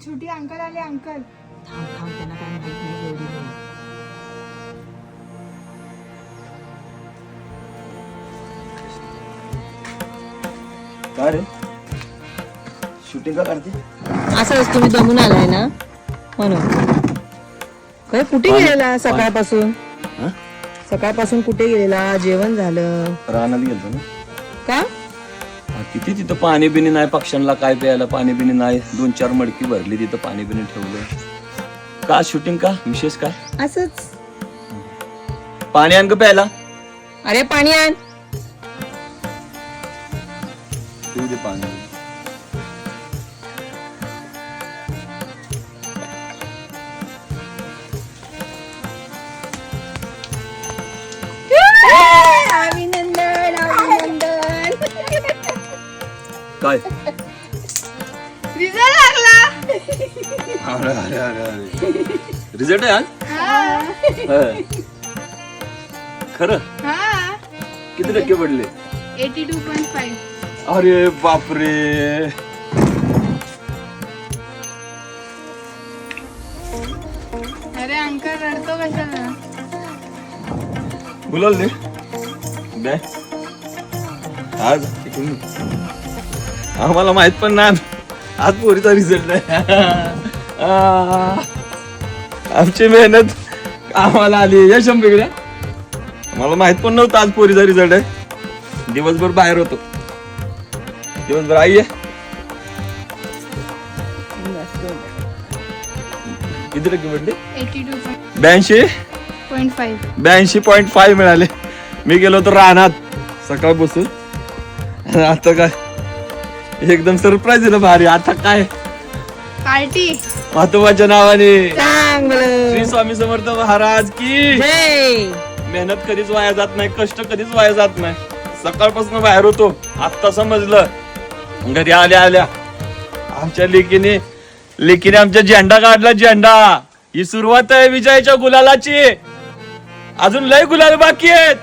छोटी अंकल आले अंकल. थांब थांब त्यांना काय माहित नाही एवढी वेळ. काय रे शूटिंग का काढते? असंच तुम्ही दमून आलाय ना म्हणून. काय कुठे गेलेला सकाळपासून? हा? सकाळपासून कुठे गेलेला? जेवण झालं रानात गेलतो ना. का? किती तिथं पाणी बिणी नाही, पक्ष्यांना काय प्यायला पाणी बिणी नाही. 2-4 मडकी भरली तिथं, पाणी बिणी ठेवलं. का शूटिंग का विशेष काय? असंच. पाणी आण का प्यायला? अरे पाणी आण. पिऊ दे पाणी. अभिनंदन अभिनंदन. काय? रिझल्ट लागला. अरे अरे अरे अरे रिझल्ट आहे आज? होय. खरं? हा. किती टक्के पडले? 82.5. अरे बापरे. अरे अंकल रडतो कशाला? बोलाल दे दे आज इकडून. आम्हाला माहित पण नाही आज पोरीचा रिझल्ट आहे. आमची मेहनत आम्हाला आली यश बिगड्या. मला माहित पण नव्हतं आज पोरीचा रिझल्ट आहे. दिवसभर बाहेर होतो. दिवसभर आई आहे. किती टक्के पडले? 82.5. 82.5 मिळाले. मी गेलो होतो रानात सकाळ बसून. आता काय एकदम सरप्राईज दिलं भारी. आता काय पार्टी. महत्वाच्या नावाने चांगलं. श्री स्वामी समर्थ महाराज की जय. मेहनत कधीच वाया जात नाही, कष्ट कधीच वाया जात नाही. सकाळपासून बाहेर होतो, आता समजलं. घरी आल्या आल्या आमच्या लेकीने आमच्या झेंडा काढला. झेंडा ही सुरुवात आहे विजयाच्या गुलालाची. अजून लय गुलाल बाकी आहेत.